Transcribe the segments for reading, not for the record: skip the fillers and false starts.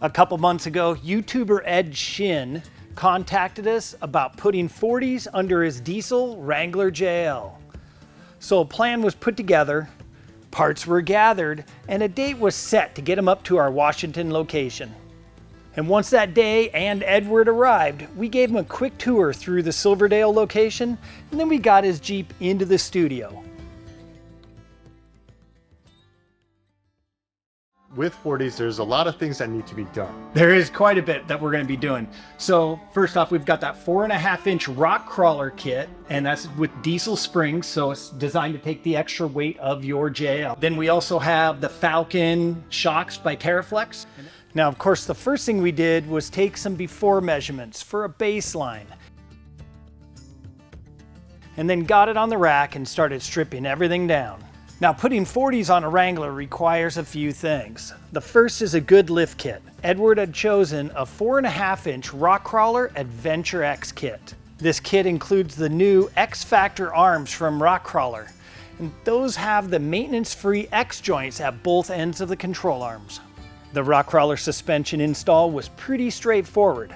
A couple months ago, YouTuber Ed Shin contacted us about putting 40's under his diesel Wrangler JL. So a plan was put together, parts were gathered, and a date was set to get him up to our Washington location. And once that day and Edward arrived, we gave him a quick tour through the Silverdale location, and then we got his Jeep into the studio. With 40's, there's a lot of things that need to be done. There is quite a bit that we're going to be doing. So first off, we've got that 4.5-inch Rock Krawler kit, and that's with diesel springs, so it's designed to take the extra weight of your JL. Then we also have the Falcon shocks by TeraFlex. Now, of course, the first thing we did was take some before measurements for a baseline, and then got it on the rack and started stripping everything down. Now, putting 40's on a Wrangler requires a few things. The first is a good lift kit. Edward had chosen a 4.5-inch Rock Krawler Adventure X kit. This kit includes the new X Factor arms from Rock Krawler, and those have the maintenance-free X joints at both ends of the control arms. The Rock Krawler suspension install was pretty straightforward,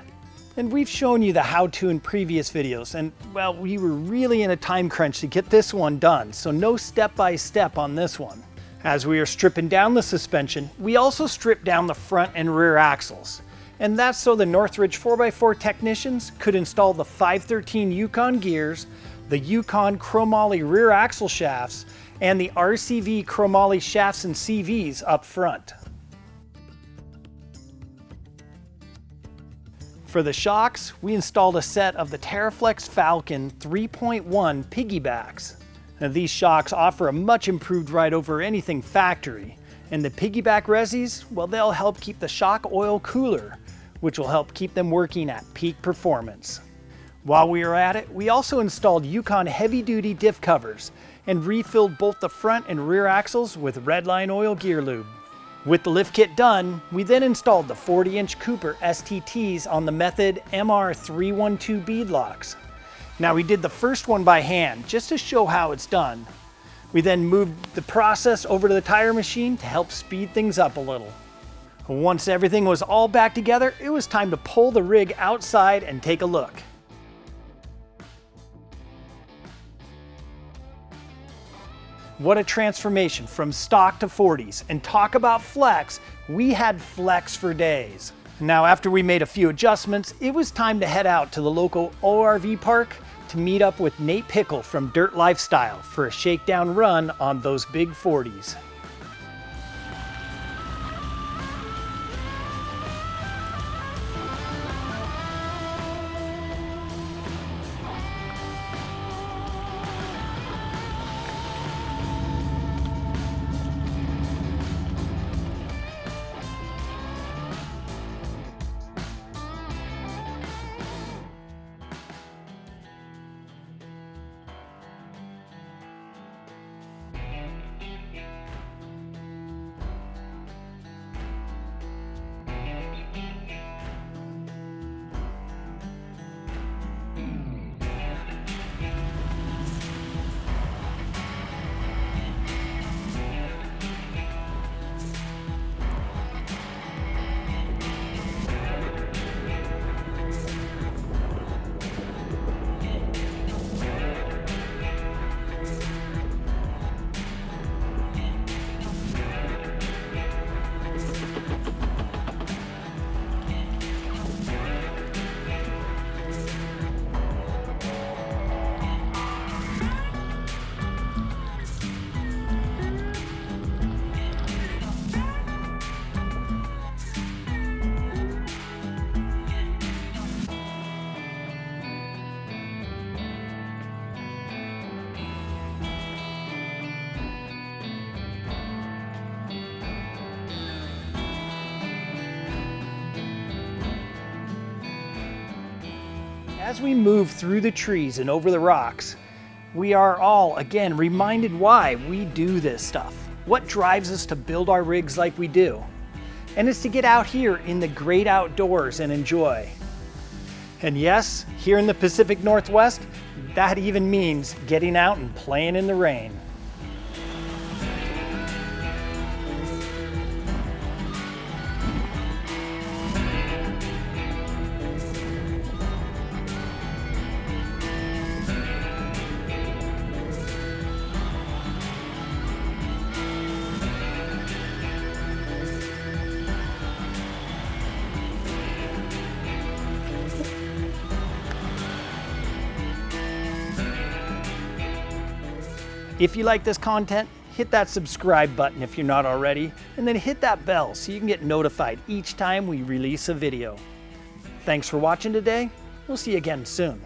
and we've shown you the how-to in previous videos, and well, we were really in a time crunch to get this one done, so no step-by-step on this one. As we are stripping down the suspension, we also stripped down the front and rear axles, and that's so the Northridge 4x4 technicians could install the 513 Yukon gears, the Yukon Chromoly rear axle shafts, and the RCV Chromoly shafts and CVs up front. For the shocks, we installed a set of the TeraFlex Falcon 3.1 piggybacks. Now, these shocks offer a much improved ride over anything factory, and the piggyback resis, well, they'll help keep the shock oil cooler, which will help keep them working at peak performance. While we were at it, we also installed Yukon heavy-duty diff covers and refilled both the front and rear axles with Redline oil gear lube. With the lift kit done, we then installed the 40-inch Cooper STTs on the Method MR312 bead locks. Now, we did the first one by hand just to show how it's done. We then moved the process over to the tire machine to help speed things up a little. Once everything was all back together, it was time to pull the rig outside and take a look. What a transformation from stock to 40's, and talk about flex, we had flex for days. Now, after we made a few adjustments, it was time to head out to the local ORV park to meet up with Nate Pickle from Dirt Lifestyle for a shakedown run on those big 40's. As we move through the trees and over the rocks, we are all, again, reminded why we do this stuff. What drives us to build our rigs like we do? And it's to get out here in the great outdoors and enjoy. And yes, here in the Pacific Northwest, that even means getting out and playing in the rain. If you like this content, hit that subscribe button if you're not already, and then hit that bell so you can get notified each time we release a video. Thanks for watching today. We'll see you again soon.